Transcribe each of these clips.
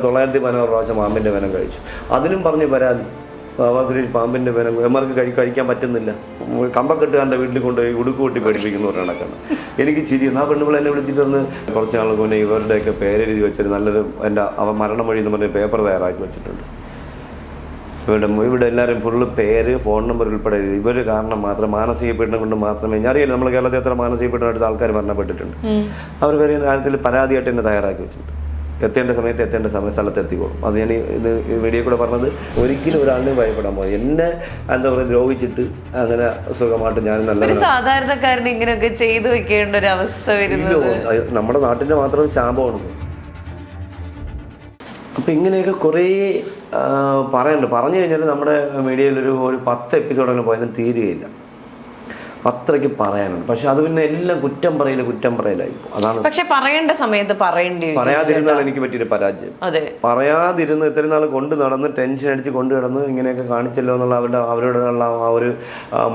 916 പ്രാവശ്യം പാമ്പിൻ്റെ വെനം കഴിച്ചു. അതിനും പറഞ്ഞ് പരാതി, സുരേഷ് പാമ്പിൻ്റെ വെനം എമാർക്ക് കഴിക്കാൻ പറ്റുന്നില്ല, കമ്പക്കെട്ടുകാരൻ്റെ വീട്ടിൽ കൊണ്ടുപോയി ഉടുക്ക് കൂട്ടി പേടിപ്പിക്കുന്ന ഒരു കണക്കാണ്. എനിക്ക് ചിരിയുന്നു. ആ പെണ്ണുമ്പോൾ എന്നെ വിളിച്ചിട്ട് വന്ന് കുറച്ച് നാൾക്ക് മുന്നേ ഇവരുടെയൊക്കെ പേരെഴുതി വെച്ചൊരു നല്ലൊരു മരണം വഴി എന്ന് പറഞ്ഞ പേപ്പർ തയ്യാറാക്കി വെച്ചിട്ടുണ്ട്. ഇവിടെ എല്ലാവരും ഫുള്ള് പേര്, ഫോൺ നമ്പർ ഉൾപ്പെടെ എഴുതി. ഇവർ കാരണം മാത്രം മാനസിക പീഡനം കൊണ്ട് മാത്രമേ, അറിയില്ല നമ്മൾ കേരളത്തിൽ എത്ര മാനസിക പീഡനമായിട്ട് ആൾക്കാർ മരണപ്പെട്ടിട്ടുണ്ട്. അവർ വരെ കാര്യത്തിൽ പരാതിയായിട്ട് തന്നെ തയ്യാറാക്കി വെച്ചിട്ടുണ്ട്. എത്തേണ്ട സമയത്ത് എത്തേണ്ട സ്ഥലത്ത് എത്തിക്കോളും. അത് ഞാൻ ഇത് വീഡിയോ കൂടെ പറഞ്ഞത് ഒരിക്കലും ഒരാളിനെയും ഭയപ്പെടാൻ പോകും. എന്നെ എന്താ പറയുക ദ്രോഹിച്ചിട്ട് അങ്ങനെ സുഖമായിട്ട് ഞാൻ നല്ല സാധാരണക്കാരന് ഇങ്ങനെയൊക്കെ ചെയ്തു വെക്കേണ്ട ഒരു അവസ്ഥ വരുന്നത് നമ്മുടെ നാട്ടിൻ്റെ മാത്രം ശാപമാണ്. അപ്പം ഇങ്ങനെയൊക്കെ കുറേ പറഞ്ഞു കഴിഞ്ഞാൽ നമ്മുടെ മീഡിയയിലൊരു 10 എപ്പിസോഡെങ്കിലും പോയാലും തീരുകയില്ല. അത്രയ്ക്ക് പറയാനുണ്ട്. പക്ഷെ അത് പിന്നെ എല്ലാം കുറ്റം പറയലായിരിക്കും. അതാണ്. പക്ഷെ പറയേണ്ട സമയത്ത് പറയാതിരുന്നാണ് എനിക്ക് പറ്റിയൊരു പരാജയം. പറയാതിരുന്ന് ഇത്രയും നാൾ കൊണ്ട് നടന്ന് ടെൻഷൻ അടിച്ച് കൊണ്ടു കിടന്ന് ഇങ്ങനെയൊക്കെ കാണിച്ചല്ലോ എന്നുള്ള അവരോടുള്ള ആ ഒരു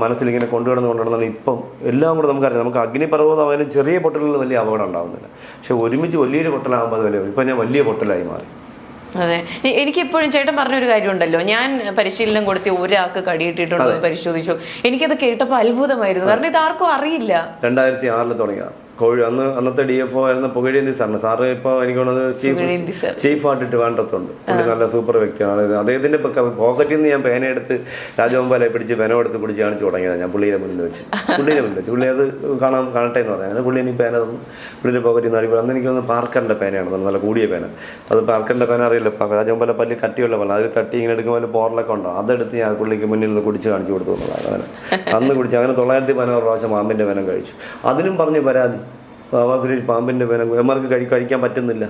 മനസ്സിൽ ഇങ്ങനെ കൊണ്ടുനടന്നാൽ ഇപ്പം എല്ലാം കൂടെ നമുക്കറിയാം. നമുക്ക് അഗ്നിപർവ്വതമായാലും ചെറിയ പൊട്ടലിൽ വലിയ അപകടം ഉണ്ടാകുന്നില്ല. പക്ഷെ ഒരുമിച്ച് വലിയൊരു പൊട്ടലാകുമ്പോൾ അത് വലിയ ഇപ്പം ഞാൻ വലിയ പൊട്ടലായി മാറി. അതെ, എനിക്കെപ്പോഴും ചേട്ടൻ പറഞ്ഞൊരു കാര്യമുണ്ടല്ലോ, ഞാൻ പരിശീലനം കൊടുത്തി ഒരാൾക്ക് കടിയിട്ടിട്ടുണ്ടോ എന്ന് പരിശോധിച്ചു. എനിക്കത് കേട്ടപ്പോൾ അത്ഭുതമായിരുന്നു. കാരണം ഇത് ആർക്കും അറിയില്ല. 2006 തുടങ്ങിയ അന്നത്തെ DFO ആയിരുന്ന പുകഴേന്തി സാറിന്. സാറ് ഇപ്പോൾ എനിക്ക് തോന്നുന്നത് ചീഫായിട്ട് ട്രിവാൻഡ്രത്തുണ്ട്. പുള്ളി നല്ല സൂപ്പർ വ്യക്തിയാണ്. അദ്ദേഹത്തിന്റെ പോക്കറ്റിൽ നിന്ന് ഞാൻ പേനയെടുത്ത് രാജഗോപാലെ പിടിച്ച് പേന എടുത്ത് പിടിച്ച് കാണിച്ച് തുടങ്ങിയതാണ് ഞാൻ പുള്ളിയുടെ മുന്നിൽ വെച്ച്. പുള്ളി അത് കാണട്ടെ എന്ന് പറഞ്ഞു. അങ്ങനെ പുള്ളി എനിക്ക് പേന തന്നു. പുള്ളിയുടെ പോക്കറ്റിൽ നിന്ന് അടിപൊളി. അന്ന് എനിക്ക് തോന്നുന്നു പാർക്കറിന്റെ പേനയാണ്, നല്ല കൂടിയ പേന. അത് പാർക്കറിന്റെ പേന അറിയില്ല, രാജഗോപാലെ പല്ല് കട്ടിയുള്ള പോലെ അതിൽ തട്ടി ഇങ്ങനെ എടുക്കുമ്പോൾ പോറലൊക്കെ ഉണ്ടോ, അതെടുത്ത് ഞാൻ പുള്ളിക്ക് മുന്നിൽ നിന്ന് കുടിച്ച് കാണിച്ചു കൊടുത്തു എന്നുള്ളതാണ്. അങ്ങനെ അന്ന് കുടിച്ച് അങ്ങനെ 916 പ്രാവശ്യം പാമ്പിന്റെ വെനം കഴിച്ചു. അതിനും പറഞ്ഞ് പരാതി, സുരേഷ് പാമ്പിൻ്റെ വെനം എമാർക്ക് കഴിക്കാൻ പറ്റുന്നില്ല.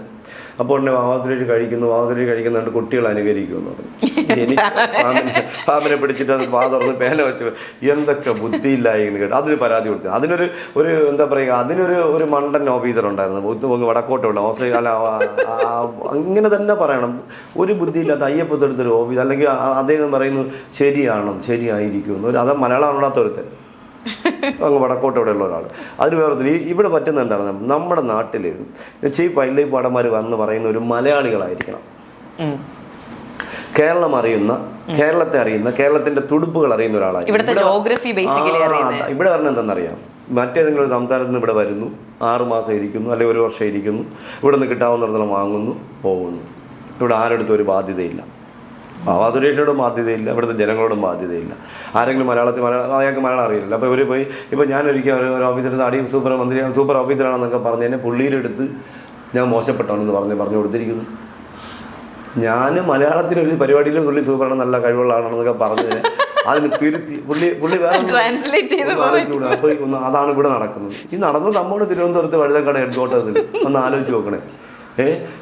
അപ്പോൾ ഉടനെ സുരേഷ് കഴിക്കുന്നുണ്ട് കുട്ടികൾ അനുകരിക്കുമെന്ന് പറഞ്ഞു. എനിക്ക് പാമ്പിനെ പിടിച്ചിട്ട് അത് തുറന്ന് പേന വെച്ച് എന്തൊക്കെ ബുദ്ധിയില്ലായിരുന്നു കേട്ടോ. അതിന് പരാതി കൊടുത്തു. അതിനൊരു എന്താ പറയുക, അതിനൊരു മണ്ടൻ ഓഫീസർ ഉണ്ടായിരുന്നു വടക്കോട്ടുള്ള ഓസ്ട്രേലിയ. അങ്ങനെ തന്നെ പറയണം. ഒരു ബുദ്ധിയില്ലാത്ത അയ്യപ്പത്തെടുത്തൊരു ഓഫീസ്, അല്ലെങ്കിൽ അദ്ദേഹം പറയുന്നു ശരിയായിരിക്കും. അത് മലയാളം അറിയാത്തൊരുത്തൻ അങ്ങ് വടക്കോട്ട് ഇവിടെ ഉള്ള ഒരാൾ. അതിന് വേറെ ഇവിടെ പറ്റുന്ന എന്താണ്, നമ്മുടെ നാട്ടിൽ ചീഫ് വൈൽഡ് ലൈഫ് വാർഡന്മാർ വന്ന് പറയുന്ന ഒരു മലയാളികളായിരിക്കണം. കേരളത്തെ അറിയുന്ന കേരളത്തിന്റെ തുടുപ്പുകൾ അറിയുന്ന ഒരാളായിരിക്കും. ഇവിടെ പറഞ്ഞ എന്താണെന്നറിയാം, മറ്റേതെങ്കിലും ഒരു സംസ്ഥാനത്ത് നിന്ന് ഇവിടെ വരുന്നു, 6 മാസം ഇരിക്കുന്നു, അല്ലെങ്കിൽ 1 വർഷം ഇരിക്കുന്നു, ഇവിടെ നിന്ന് കിട്ടാവുന്നിടത്തോളം വാങ്ങുന്നു, പോകുന്നു. ഇവിടെ ആരെടുത്തും ഒരു ബാധ്യതയില്ല. സുരേഷിനോടും ബാധ്യതയില്ല, ഇവിടുത്തെ ജനങ്ങളോടും ബാധ്യതയില്ല. ആരെങ്കിലും അയാൾക്ക് മലയാളം അറിയില്ല. അപ്പോൾ ഇവർ പോയി ഇപ്പോൾ ഞാനൊരിക്കൽ ഒരു ഓഫീസറിന് അടിയും സൂപ്പർ ഓഫീസറാണെന്നൊക്കെ പറഞ്ഞ് എന്നെ പുള്ളിയിലെടുത്ത് ഞാൻ മോശപ്പെട്ടവനെന്ന് പറഞ്ഞു കൊടുത്തിരിക്കുന്നു. ഞാൻ മലയാളത്തിലൊരു പരിപാടിയിലും പുള്ളി സൂപ്പറാണ്, നല്ല കഴിവുള്ള ആളാണെന്നൊക്കെ പറഞ്ഞതിന് അതിന് തിരുത്തി പുള്ളി വേറെ അപ്പോൾ അതാണ് ഇവിടെ നടക്കുന്നത്. ഈ നടന്ന സംഭവം തിരുവനന്തപുരത്ത് വഴുതക്കാട് ഹെഡ്ക്വാർട്ടേഴ്സിൽ ഒന്ന് ആലോചിച്ച് നോക്കണേ.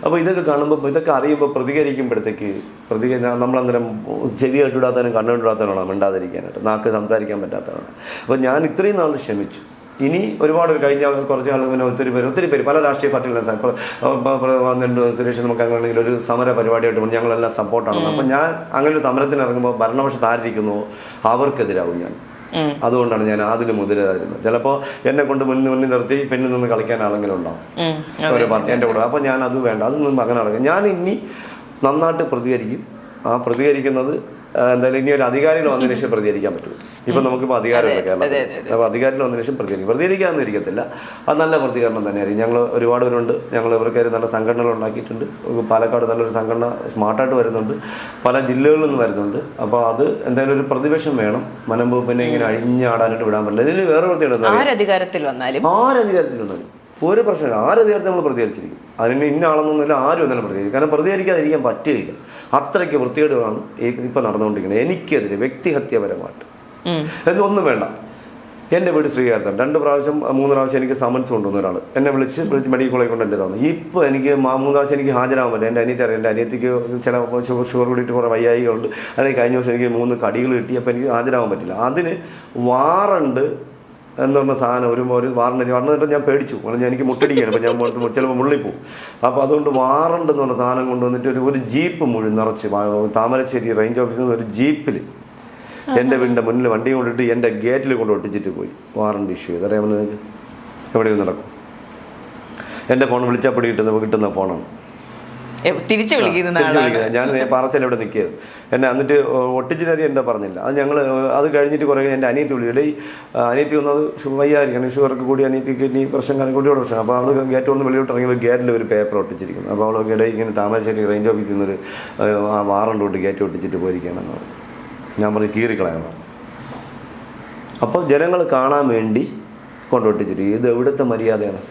അപ്പോൾ ഇതൊക്കെ കാണുമ്പോൾ, ഇതൊക്കെ അറിയുമ്പോൾ പ്രതികരിക്കുമ്പോഴത്തേക്ക് നമ്മളന്നേരം ചെവിയായിട്ട് ഇടാത്തവനും കണ്ണുകൊണ്ടിടാത്തവനാണ് മിണ്ടാതിരിക്കാനായിട്ട്, നാക്ക് സംസാരിക്കാൻ പറ്റാത്തവനാണ്. അപ്പോൾ ഞാൻ ഇത്രയും നാൾ ക്ഷമിച്ചു. ഇനി ഒരുപാട് കഴിഞ്ഞ കുറച്ച് ആൾ പിന്നെ ഒത്തിരി പേര് പല രാഷ്ട്രീയ പാർട്ടികളും ഇപ്പോൾ സുരേഷ് നമുക്ക് അങ്ങനെയാണെങ്കിൽ ഒരു സമര പരിപാടിയായിട്ട് ഞങ്ങളെല്ലാം സപ്പോർട്ടാണ്. അപ്പം ഞാൻ അങ്ങനെ ഒരു സമരത്തിന് ഇറങ്ങുമ്പോൾ ഭരണപക്ഷത്ത് ആരിയ്ക്കുന്നുവോ അവർക്കെതിരാകും ഞാൻ. അതുകൊണ്ടാണ് ഞാൻ അതിന് മുതിരായിരുന്നത്. ചിലപ്പോൾ എന്നെ കൊണ്ട് മുന്നിൽ നിർത്തി പിന്നിൽ നിന്ന് കളിക്കാൻ ആളെങ്കിലും ഉണ്ടാവും ഒരു പാർട്ടി എൻ്റെ കൂടെ. അപ്പോൾ ഞാൻ അത് വേണ്ട, അതൊന്നും അങ്ങനെ നടക്കും. ഞാൻ ഇനി നന്നായിട്ട് പ്രതികരിക്കും. ആ പ്രതികരിക്കുന്നത് എന്തായാലും ഇനി ഒരു അധികാരികൾ വന്നതിന് ശേഷം പ്രതികരിക്കാൻ പറ്റും. ഇപ്പം നമുക്കിപ്പോൾ അധികാരമില്ല കേരളത്തിൽ. അപ്പോൾ അധികാരികൾ വന്നതിന് ശേഷം പ്രതികരിക്കാമെന്ന് ഇരിക്കത്തില്ല. അത് നല്ല പ്രതികരണം തന്നെയായിരിക്കും. ഞങ്ങൾ ഒരുപാട് പേരുണ്ട്. ഞങ്ങൾ ഇവർക്കായി നല്ല സംഘടനകൾ ഉണ്ടാക്കിയിട്ടുണ്ട്. പാലക്കാട് നല്ലൊരു സംഘടന സ്മാർട്ടായിട്ട് വരുന്നുണ്ട്, പല ജില്ലകളിൽ നിന്ന് വരുന്നുണ്ട്. അപ്പോൾ അത് എന്തായാലും ഒരു പ്രതിപക്ഷം വേണം. പിന്നെ ഇങ്ങനെ അഴിഞ്ഞാടാനായിട്ട് വിടാൻ പറ്റില്ല. ഇതിന് വേറെ വൃത്തിയുണ്ട്. ആരധികാരത്തിൽ വന്നാലും ഒരു പ്രശ്നമില്ല. ആരധികാരത്തിൽ നമ്മൾ പ്രതികരിച്ചിരിക്കും. അതിന് ഇന്ന ആളെന്നൊന്നുമില്ല, ആരും എന്നാലും പ്രതികരിക്കും. കാരണം പ്രതികരിക്കാതിരിക്കാൻ പറ്റുകയില്ല. അത്രയ്ക്ക് വൃത്തികേടുകളാണ് ഇപ്പം നടന്നുകൊണ്ടിരിക്കുന്നത്. എനിക്കെതിരെ വ്യക്തിഹത്യപരമായിട്ട് ഒന്നും വേണ്ട. എൻ്റെ വീട് ശ്രീകാര്യത്താണ്. 2 പ്രാവശ്യം 3 പ്രാവശ്യം എനിക്ക് സമൻസ് കൊണ്ടുവന്ന ഒരാൾ എന്നെ വിളിച്ച് മെഡിക്കൽ കോളേജ് കൊണ്ട് എൻ്റെ തന്നു. ഇപ്പോൾ എനിക്ക് 3 പ്രാവശ്യം എനിക്ക് ഹാജരാകാൻ പറ്റില്ല. എൻ്റെ അനിയത്തി അറിയാം. എൻ്റെ അനിയത്തിക്ക് ചില ഷുഗർ കൂടിയിട്ട് കുറേ വയ്യായികളുണ്ട്. അല്ലെങ്കിൽ കഴിഞ്ഞ ദിവസം എനിക്ക് 3 കടികൾ കിട്ടി. അപ്പോൾ എനിക്ക് ഹാജരാകാൻ പറ്റില്ല. അതിന് വാറണ്ട് എന്ന് പറഞ്ഞ സാധനം ഒരു വാറണ്ട് ഞാൻ പേടിച്ചു. എനിക്ക് മുട്ടടിക്കുകയാണ്. അപ്പോൾ ഞാൻ ചിലപ്പോൾ മുള്ളിപ്പോവും. അപ്പോൾ അതുകൊണ്ട് വാറണ്ട് എന്ന് പറഞ്ഞ സാധനം കൊണ്ടുവന്നിട്ട് ഒരു ജീപ്പ് മുഴുവൻ നിറച്ച് താമരശ്ശേരി റേഞ്ച് ഓഫീസിൽ നിന്ന് ഒരു ജീപ്പിൽ എൻ്റെ വീടിൻ്റെ മുന്നിൽ വണ്ടി കൊണ്ടിട്ട് എൻ്റെ ഗേറ്റിൽ കൊണ്ട് ഒട്ടിച്ചിട്ട് പോയി. വാറണ്ട് ഇഷ്യൂ ചെയ്തറിയാമെന്ന് നിങ്ങൾക്ക് എവിടെയും നടക്കും. എൻ്റെ ഫോൺ വിളിച്ചാൽ കിട്ടുന്ന ഫോണാണ്. തിരിച്ചു വിളിക്കുന്ന ഞാൻ പാറച്ചൽ ഇവിടെ നിൽക്കരുത് എന്നെ എന്നിട്ട് ഒട്ടിച്ചിട്ട് എന്നെ പറഞ്ഞില്ല. അത് ഞങ്ങൾ അത് കഴിഞ്ഞിട്ട് കുറേ എൻ്റെ അനിയത്തി വിളിച്ചിട്ട് ഈ അനിയത്തി വന്നത് വയ്യായിരിക്കണം, ഷുഗർക്ക് കൂടി അനിയത്തിക്ക് ഇനി പ്രശ്നം കുട്ടിയോട് പ്രശ്നം. അപ്പോൾ അവൾ ഗേറ്റ് ഒന്ന് വെളിയോട്ട് ഇറങ്ങിയപ്പോൾ ഗേറ്റിൽ ഒരു പേപ്പർ ഒട്ടിച്ചിരിക്കുന്നു. അപ്പോൾ അവൾ ഇടയിൽ ഇങ്ങനെ താമരശ്ശേരി റേഞ്ച് ഓഫീസിൽ നിന്നൊരു വാറണ്ട് കൊണ്ട് ഗേറ്റ് ഒട്ടിച്ചിട്ട് പോയിരിക്കുകയാണെന്ന് പറഞ്ഞു. ഞാൻ പറഞ്ഞു കീറിക്കളയാൻ. അപ്പോൾ ജനങ്ങൾ കാണാൻ വേണ്ടി കൊണ്ടൊട്ടിച്ചിട്ട് ഇത് എവിടുത്തെ മര്യാദയാണ്?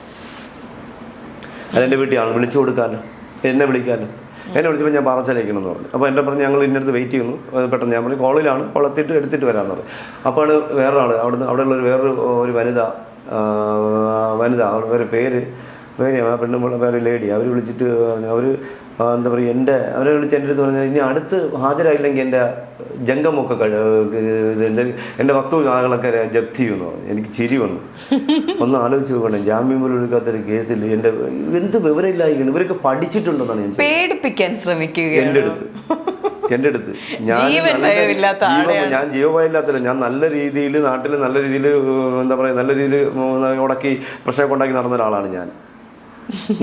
അതെൻ്റെ വീട്ടിൽ ആൾ വിളിച്ചു കൊടുക്കാമല്ലോ, എന്നെ വിളിക്കാമല്ലോ. എന്നെ വിളിച്ചപ്പോൾ ഞാൻ പാറച്ചലേക്കണമെന്ന് പറഞ്ഞു. അപ്പോൾ എൻ്റെ പറഞ്ഞു ഞങ്ങൾ ഇന്നടുത്ത് വെയിറ്റ് ചെയ്യുന്നു, പെട്ടെന്ന് ഞാൻ പറഞ്ഞു കോളിലാണ്, കോളെത്തിയിട്ട് എടുത്തിട്ട് വരാമെന്ന് പറഞ്ഞു. അപ്പോൾ വേറൊരാൾ അവിടെയുള്ളൊരു വേറൊരു വനിത അവരുടെ പേര് ആ പെണ്ണുമ്പോൾ വേറെ ലേഡി അവർ വിളിച്ചിട്ട് അവർ എന്താ പറയുക അവരെ വിളിച്ച് എൻ്റെ അടുത്ത് പറഞ്ഞാൽ ഇനി അടുത്ത് ഹാജരായില്ലെങ്കിൽ എൻ്റെ ജംഗമൊക്കെ എൻ്റെ വസ്തുവകളൊക്കെ ജപ്തി ചെയ്യുമെന്ന് പറഞ്ഞു. എനിക്ക് ചിരി വന്നു. ഒന്ന് ആലോചിച്ച് നോക്കണം, ജാമ്യം പോലും എടുക്കാത്തൊരു കേസിൽ എൻ്റെ എന്ത് വിവരമില്ലായിരിക്കണം. ഇവരൊക്കെ പഠിച്ചിട്ടുണ്ടെന്നാണ് ഞാൻ പേടിപ്പിക്കാൻ ശ്രമിക്കുക എൻ്റെ അടുത്ത് ഞാൻ ജീവഭയമില്ലാത്തല്ല, ഞാൻ നല്ല രീതിയിൽ നാട്ടിൽ നല്ല രീതിയിൽ എന്താ പറയുക നല്ല രീതിയിൽ ഉടക്കി പ്രശ്നമൊക്കെ ഉണ്ടാക്കി നടന്ന ഒരാളാണ്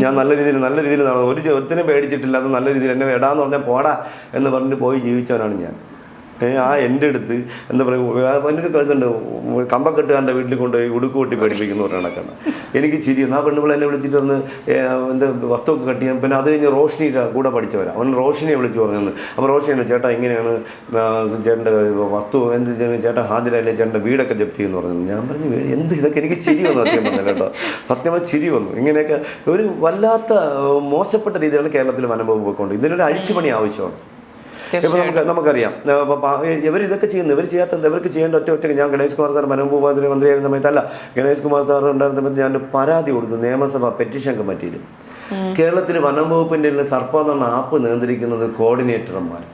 ഞാൻ നല്ല രീതിയിൽ നടന്നു. ഒരുത്തിനെ പേടിച്ചിട്ടില്ലാത്ത നല്ല രീതിയിൽ എന്നെ വേടാന്ന് പറഞ്ഞാൽ പോടാ എന്ന് പറഞ്ഞിട്ട് പോയി ജീവിച്ചവനാണ് ഞാൻ. എൻ്റെ അടുത്ത് എന്താ പറയുക എൻ്റെ കഴുതുണ്ട് കമ്പക്കെട്ടുകാരൻ്റെ വീട്ടിൽ കൊണ്ടുപോയി ഉടുക്ക് കൂട്ടി പേടിപ്പിക്കുന്നവരുടെ കണക്കാണ്. എനിക്ക് ചിരി. ആ പെണ്ണുകൾ എന്നെ വിളിച്ചിട്ട് വന്ന് എന്താ വസ്തുവൊക്കെ കട്ടിയാൽ പിന്നെ അത് കഴിഞ്ഞ് റോഷിനിയുടെ കൂടെ പഠിച്ചവരാ. അവൻ റോഷിനിയെ വിളിച്ച് പറഞ്ഞത്. അപ്പോൾ റോഷിനിയാണ് ചേട്ടാ ഇങ്ങനെയാണ് ചേട്ടൻ്റെ വസ്തു എന്ത് ചേട്ടാ ഹാജരായില്ലേ ചേട്ടൻ്റെ വീടൊക്കെ ജപ്തി എന്ന് പറഞ്ഞത്. ഞാൻ പറഞ്ഞു എന്ത് ഇതൊക്കെ എനിക്ക് ചിരി വന്നു. സത്യം പറഞ്ഞാൽ കേട്ടോ, സത്യമായി ചിരി വന്നു. ഇങ്ങനെയൊക്കെ ഒരു വല്ലാത്ത മോശപ്പെട്ട രീതിയിലാണ് കേരളത്തിൽ വനംവകുപ്പ് പോയിക്കൊണ്ട്. ഇതിനൊരു അഴിച്ചുപണി ആവശ്യമാണ്. ഇപ്പം നമുക്കറിയാം ഇവരിതൊക്കെ ചെയ്യുന്നു. ഇവർ ചെയ്യാത്ത ഇവർക്ക് ചെയ്യേണ്ട ഒറ്റയ്ക്ക് ഞാൻ ഗണേഷ് കുമാർ സാർ വനംവകുപ്പ് മന്ത്രിയായിരുന്ന സമയത്തല്ല, ഗണേഷ് കുമാർ സാർ ഉണ്ടായിരുന്ന സമയത്ത് ഞാൻ പരാതി കൊടുത്തു നിയമസഭ പെറ്റീഷൻ കമ്മിറ്റിയിൽ. കേരളത്തിൽ വനംവകുപ്പിൻ്റെ സർപ്പ എന്ന് പറഞ്ഞ ആപ്പ് നിയന്ത്രിക്കുന്നത് കോർഡിനേറ്റർമാർ,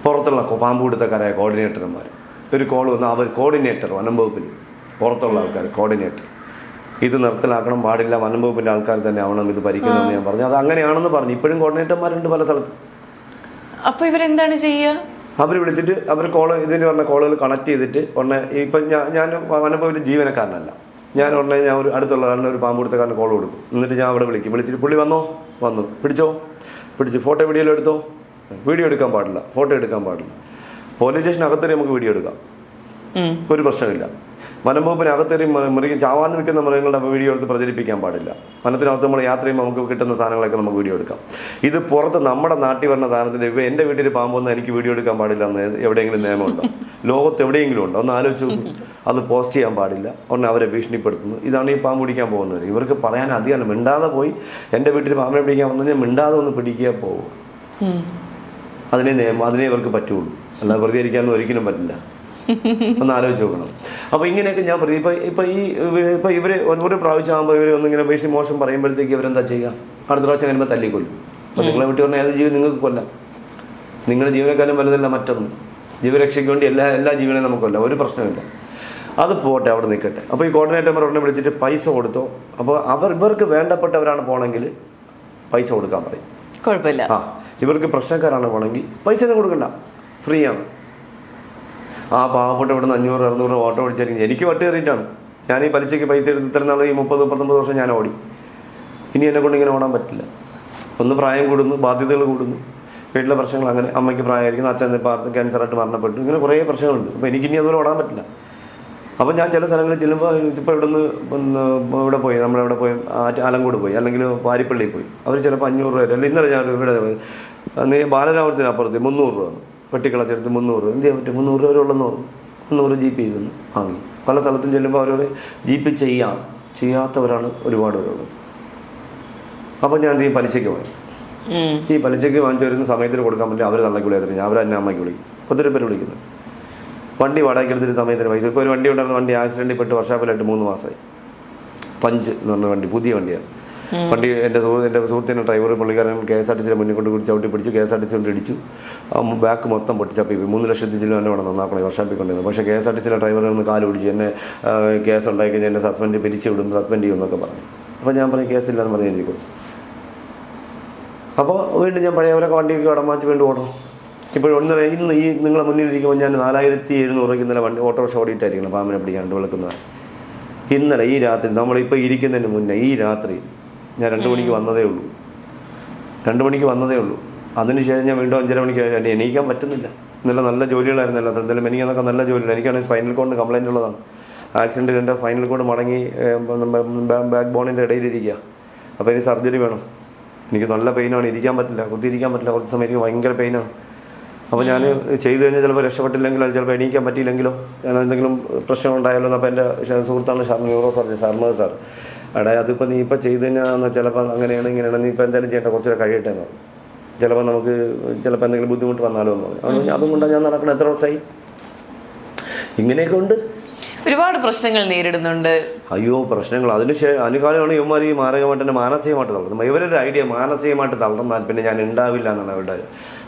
പുറത്തുള്ള പാമ്പുപിടുത്തക്കാരായ കോർഡിനേറ്റർമാർ. ഒരു കോൾ വന്ന് അവർ കോർഡിനേറ്റർ വനംവകുപ്പിൽ പുറത്തുള്ള ആൾക്കാർ കോർഡിനേറ്റർ ഇത് നിർത്തലാക്കണം പാടില്ല, വനംവകുപ്പിൻ്റെ ആൾക്കാർ തന്നെ ആവണം ഇത് ഭരിക്കുന്നതെന്ന് ഞാൻ പറഞ്ഞു. അത് അങ്ങനെയാണെന്ന് പറഞ്ഞു. ഇപ്പോഴും കോർഡിനേറ്റർമാരുണ്ട് പല സ്ഥലത്തും. അപ്പോൾ ഇവരെന്താണ് ചെയ്യുക? അവർ വിളിച്ചിട്ട് അവർ ഇതിന് പറഞ്ഞ കോളുകൾ കണക്ട് ചെയ്തിട്ട് ഇപ്പം ഞാൻ വനംവകുപ്പിൽ ജീവനക്കാരനല്ല. ഞാൻ ഒരു അടുത്തുള്ള ഒരു പാമ്പുപിടുത്തക്കാരന് കോൾ കൊടുക്കും. എന്നിട്ട് ഞാൻ അവിടെ വിളിച്ചിട്ട് പുള്ളി വന്നു പിടിച്ചു ഫോട്ടോ വീഡിയോ എടുത്തോ. വീഡിയോ എടുക്കാൻ പാടില്ല, ഫോട്ടോ എടുക്കാൻ പാടില്ല. പോലീസ് സ്റ്റേഷനകത്തേറി നമുക്ക് വീഡിയോ എടുക്കാം, ഒരു പ്രശ്നമില്ല. വനംവകുപ്പിനകത്തേറി ചാവാൻ നിൽക്കുന്ന മൃഗങ്ങളുടെ വീഡിയോ എടുത്ത് പ്രചരിപ്പിക്കാൻ പാടില്ല. വനത്തിനകത്ത് നമ്മൾ യാത്ര ചെയ്യുമ്പോൾ നമുക്ക് കിട്ടുന്ന സാധനങ്ങളൊക്കെ നമുക്ക് വീഡിയോ എടുക്കാം. ഇത് പുറത്ത് നമ്മുടെ നാട്ടിൽ വരുന്ന സാധനത്തിൻ്റെ എൻ്റെ വീട്ടിൽ പാമ്പൊന്നും എനിക്ക് വീഡിയോ എടുക്കാൻ പാടില്ല എന്ന് എവിടെയെങ്കിലും നിയമമുണ്ടോ? ലോകത്ത് എവിടെയെങ്കിലും ഉണ്ടോ? ഒന്ന് ആലോചിച്ച് നോക്കും. അത് പോസ്റ്റ് ചെയ്യാൻ പാടില്ല. അവരെ ഭീഷണിപ്പെടുത്തുന്നു. ഇതാണ് ഈ പാമ്പ് പിടിക്കാൻ പോകുന്നത്. ഇവർക്ക് പറയാൻ അധികമാണ്. മിണ്ടാതെ പോയി എൻ്റെ വീട്ടിൽ പാമ്പിനെ പിടിക്കാൻ വന്നു കഴിഞ്ഞാൽ മിണ്ടാതെ ഒന്ന് പിടിക്കുക പോകും. അതിനെ ഇവർക്ക് പറ്റുള്ളൂ, അല്ലാതെ പ്രതികരിക്കാനൊന്നും ഒരിക്കലും പറ്റില്ല. ഒന്ന് ആലോചിച്ച് നോക്കണം. അപ്പോൾ ഇങ്ങനെയൊക്കെ ഞാൻ പറയും. ഇപ്പം ഇവർ ഒരു പ്രാവശ്യം ആകുമ്പോൾ ഇവർ ഒന്നിങ്ങനെ ഭീഷണി മോശം പറയുമ്പോഴത്തേക്ക് ഇവരെന്താ ചെയ്യുക? അടുത്ത പ്രാവശ്യം കഴിയുമ്പോൾ തല്ലിക്കൊല്ലും. അപ്പോൾ നിങ്ങളെ വീട്ടിൽ പറഞ്ഞാൽ ഏത് ജീവി നിങ്ങൾക്ക് കൊല്ലാം. നിങ്ങളുടെ ജീവനക്കാരും വലുതല്ല മറ്റൊന്നും. ജീവരക്ഷയ്ക്ക് വേണ്ടി എല്ലാ ജീവനെയും നമുക്ക് കൊല്ലാം, ഒരു പ്രശ്നമില്ല. അത് പോട്ടെ, അവിടെ നിൽക്കട്ടെ. അപ്പോൾ ഈ കോർഡിനേറ്റർമാർ ഉടനെ വിളിച്ചിട്ട് പൈസ കൊടുത്തോ. അപ്പോൾ ഇവർക്ക് വേണ്ടപ്പെട്ടവരാണ് പോകണമെങ്കിൽ പൈസ കൊടുക്കാൻ പറയും, കുഴപ്പമില്ല. ഇവർക്ക് പ്രശ്നക്കാരാണ് പോകണമെങ്കിൽ പൈസ ഒന്നും കൊടുക്കണ്ട, ഫ്രീ ആണ്. പാവപ്പെട്ട ഇവിടെ നിന്ന് 500-600 ഓട്ടോ ഓടിച്ചായിരിക്കും. എനിക്ക് വട്ട് കയറിയിട്ടാണ് ഞാൻ ഈ പലിശയ്ക്ക് പൈസ എടുത്ത് ഇത്ര നാൾ ഈ 30-39 വർഷം ഞാൻ ഓടി. ഇനി എന്നെ കൊണ്ട് ഇങ്ങനെ ഓടാൻ പറ്റില്ല. ഒന്ന് പ്രായം കൂടുന്നു, ബാധ്യതകൾ കൂടുന്നു, വീട്ടിലെ പ്രശ്നങ്ങൾ. അങ്ങനെ അമ്മയ്ക്ക് പ്രായമായിരിക്കുന്നു, അച്ഛൻ ക്യാൻസറായിട്ട് മരണപ്പെട്ടു, ഇങ്ങനെ കുറേ പ്രശ്നങ്ങളുണ്ട്. അപ്പോൾ എനിക്കിനി അതുപോലെ ഓടാൻ പറ്റില്ല. അപ്പോൾ ഞാൻ ചില സ്ഥലങ്ങളിൽ ചെല്ലുമ്പോൾ ഇപ്പോൾ ഇവിടെ പോയി നമ്മളെവിടെ പോയി ആലങ്കോട് പോയി അല്ലെങ്കിൽ പാരിപ്പള്ളിയിൽ പോയി. അവർ ചിലപ്പോൾ 500 രൂപ അല്ലെങ്കിൽ ഇന്നലെ ഞാൻ ഇവിടെ ബാലരാമത്തിനപ്പുറത്ത് 300 രൂപ വെട്ടിക്കളച്ചെടുത്ത് 300 എന്ത് ചെയ്യാൻ പറ്റും? 300 രൂപ ഉള്ളെന്ന് പറഞ്ഞു. 300 ജീപ്പ് ചെയ്തെന്ന് വാങ്ങി. പല സ്ഥലത്തും ചെല്ലുമ്പോൾ അവരോട് ജീപ്പ് ചെയ്യാത്തവരാണ് ഒരുപാട് പേരുള്ളത്. അപ്പോൾ ഞാൻ ഈ പലിശയ്ക്ക് വാങ്ങി. ഈ പലിശയ്ക്ക് വാങ്ങിച്ചു വരുന്ന സമയത്തിന് കൊടുക്കാൻ പറ്റില്ല. അവർ തള്ളക്ക് വിളിയായിരുന്നു, അവർ തന്നെ അമ്മയ്ക്ക് വിളിക്കും. ഒത്തിരി പേര് വിളിക്കുന്നത്. വണ്ടി വാടകയ്ക്ക് എടുത്തിട്ട് സമയത്തിന് പൈസ. ഇപ്പോൾ ഒരു വണ്ടി ഉണ്ടായിരുന്ന വണ്ടി ആക്സിഡൻറ്റിൽ പെട്ട് വർഷാപ്പിലായിട്ട് 3 മാസമായി. പഞ്ച് എന്ന് പറഞ്ഞ വണ്ടി, പുതിയ വണ്ടിയാണ്. വണ്ടി എൻ്റെ സുഹൃത്തിൻ്റെ ഡ്രൈവർ പുള്ളിക്കാരൻ KSRTC മുന്നിൽ കൊണ്ട് ചവിട്ടി പിടിച്ചു. KSRTC കൊണ്ട് ഇടിച്ചു. ബാക്ക് മൊത്തം പൊട്ടിച്ചപ്പി 3 ലക്ഷത്തി ചില്ലും എന്നെ വേണം നന്നാക്കണം വർഷാപ്പിൽ കൊണ്ടിരുന്നത്. പക്ഷേ KSRTC ഡ്രൈവറിൽ നിന്ന് കാല് പിടിച്ച് എന്നെ കേസ് ഉണ്ടായി കഴിഞ്ഞാൽ എന്നെ സസ്പെൻഡ് ചെയ്യും എന്നൊക്കെ പറഞ്ഞു. അപ്പോൾ ഞാൻ പറയും കേസില്ലെന്ന് പറഞ്ഞിരിക്കും. അപ്പോൾ വീണ്ടും ഞാൻ പഴയവരൊക്കെ വണ്ടിക്ക് കടം വാങ്ങിച്ച് വീണ്ടും ഓടണം. ഇപ്പോൾ ഇന്ന് ഈ നിങ്ങളെ മുന്നിലിരിക്കുമ്പോൾ ഞാൻ 4700 ഇന്നലെ വണ്ടി ഓട്ടോറിക്ഷ ഓടിയിട്ടായിരിക്കണം പാമ്പിനെ പിടിക്കാണ്ട് വിളക്കുന്നത്. ഇന്നലെ ഈ രാത്രി നമ്മളിപ്പോൾ ഇരിക്കുന്നതിന് മുന്നേ ഈ രാത്രി ഞാൻ 2 മണിക്ക് വന്നതേ ഉള്ളൂ. 2 മണിക്ക് വന്നതേ ഉള്ളൂ. അതിനുശേഷം ഞാൻ വീണ്ടും 5:30 മണിക്ക് എണീക്കാൻ പറ്റുന്നില്ല. ഇന്നലെ നല്ല ജോലികളായിരുന്നല്ലോ, എന്തായാലും എനിക്കതൊക്കെ നല്ല ജോലിയില്ല. എനിക്കാണെങ്കിൽ സ്പൈനൽ കോഡിന് കംപ്ലൈൻ്റ് ഉള്ളതാണ്. ആക്സിഡൻറ്റിൽ എൻ്റെ സ്പൈനൽ കോഡ് മടങ്ങി ബാക്ക് ബോണിൻ്റെ ഇടയിലിരിക്കുക. അപ്പോൾ എനിക്ക് സർജറി വേണം. എനിക്ക് നല്ല പെയിനാണ്, ഇരിക്കാൻ പറ്റില്ല, കുത്തിയിരിക്കാൻ പറ്റില്ല. കുറച്ച് സമയം എനിക്ക് ഭയങ്കര പെയിനാണ്. അപ്പോൾ ഞാൻ ചെയ്തു കഴിഞ്ഞാൽ ചിലപ്പോൾ രക്ഷപ്പെട്ടില്ലെങ്കിലോ ചിലപ്പോൾ എണീക്കാൻ പറ്റിയില്ലെങ്കിലോ ഞാൻ എന്തെങ്കിലും പ്രശ്നം ഉണ്ടായാലോ. അപ്പോൾ എൻ്റെ സുഹൃത്താണ് ന്യൂറോ സർജൻ ഷർമദ് സാർ. എടാ അതിപ്പോൾ നീ ഇപ്പോൾ ചെയ്ത് കഴിഞ്ഞാൽ ചിലപ്പോൾ അങ്ങനെയാണ് ഇങ്ങനെയാണ്, നീ ഇപ്പോൾ എന്തായാലും ചെയ്യേണ്ട, കുറച്ചുകൂടെ കഴിയട്ടെ എന്ന് പറഞ്ഞു. ചിലപ്പോൾ നമുക്ക് ചിലപ്പോൾ എന്തെങ്കിലും ബുദ്ധിമുട്ട് വന്നാലോ എന്ന് പറഞ്ഞു. അതും കൊണ്ടാണ് ഞാൻ നടക്കണം. എത്ര വർഷമായി ഇങ്ങനെയൊക്കെ ഉണ്ട്. ഒരുപാട് പ്രശ്നങ്ങൾ നേരിടുന്നുണ്ട്. അയ്യോ പ്രശ്നങ്ങൾ. അതിനുകാലമാണ് ഇവന്മാർ ഈ മാനസികമായിട്ട് മാനസികമായിട്ട് തളർന്നത്. ഇവരൊരു ഐഡിയ മാനസികമായിട്ട് തളർന്നാൽ പിന്നെ ഞാൻ ഉണ്ടാവില്ല എന്നാണ് അവരുടെ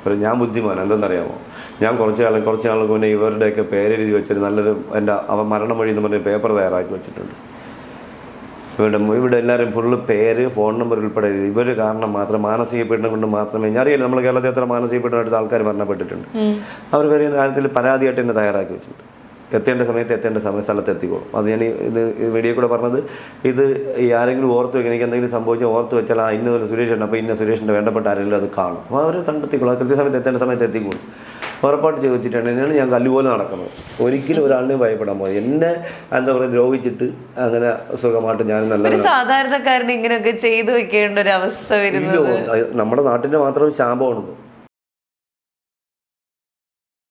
ഒരു. ഞാൻ ബുദ്ധിമാൻ എന്തെന്നറിയാമോ, ഞാൻ കുറച്ച് നാൾക്ക് മുന്നേ ഇവരുടെയൊക്കെ പേരെഴുതി വെച്ചൊരു നല്ലൊരു അവൻ മരണം വഴി എന്ന് പറഞ്ഞ പേപ്പർ തയ്യാറാക്കി വെച്ചിട്ടുണ്ട്. ഇവിടെ എല്ലാവരും ഫുള്ള് പേര്, ഫോൺ നമ്പർ ഉൾപ്പെടെ എഴുതി. ഇവർ കാരണം മാത്രം മാനസിക പീഡനം കൊണ്ട് മാത്രമേ, ഞാൻ അറിയില്ല നമ്മൾ കേരളത്തിൽ എത്ര മാനസിക പീഡനമായിട്ട് ആൾക്കാർ മരണപ്പെട്ടിട്ടുണ്ട്. അവർ വരെ കാര്യത്തിൽ പരാതിയായിട്ട് തന്നെ തയ്യാറാക്കി വെച്ചിട്ടുണ്ട്. എത്തേണ്ട സമയത്ത് എത്തേണ്ട സ്ഥലത്ത് എത്തിക്കോളും. അത് ഞാൻ ഇത് വീഡിയോ കൂടെ പറഞ്ഞത്, ഇത് ആരെങ്കിലും ഓർത്ത് വെക്കണം, എനിക്ക് എന്തെങ്കിലും സംഭവിച്ചാൽ ഓർത്ത് വെച്ചാൽ ഇന്ന സുരേഷുണ്ട്, അപ്പോൾ ഇന്ന സുരേഷിൻ്റെ വേണ്ടപ്പെട്ട ആരെങ്കിലും അത് കാണും. അപ്പോൾ അവർ കണ്ടെത്തിക്കോളും. കൃത്യസമയത്ത് എത്തേണ്ട സമയത്ത് എത്തിക്കോളും. ഉറപ്പായിട്ട് ചോദിച്ചിട്ടാണ് തന്നെയാണ് ഞാൻ കല്ലുപോലെ നടക്കുന്നത്. ഒരിക്കലും ഒരാളിനെ ഭയപ്പെടാൻ പോകും. എന്നെ എന്താ പറയുക ദ്രോഹിച്ചിട്ട് അങ്ങനെ സുഖമായിട്ട് ഞാൻ നല്ല സാധാരണക്കാരന് ഇങ്ങനെയൊക്കെ ചെയ്തു വെക്കേണ്ട ഒരു അവസ്ഥ വരുന്നത് നമ്മുടെ നാട്ടിൻ്റെ മാത്രം ശാപമാണിത്.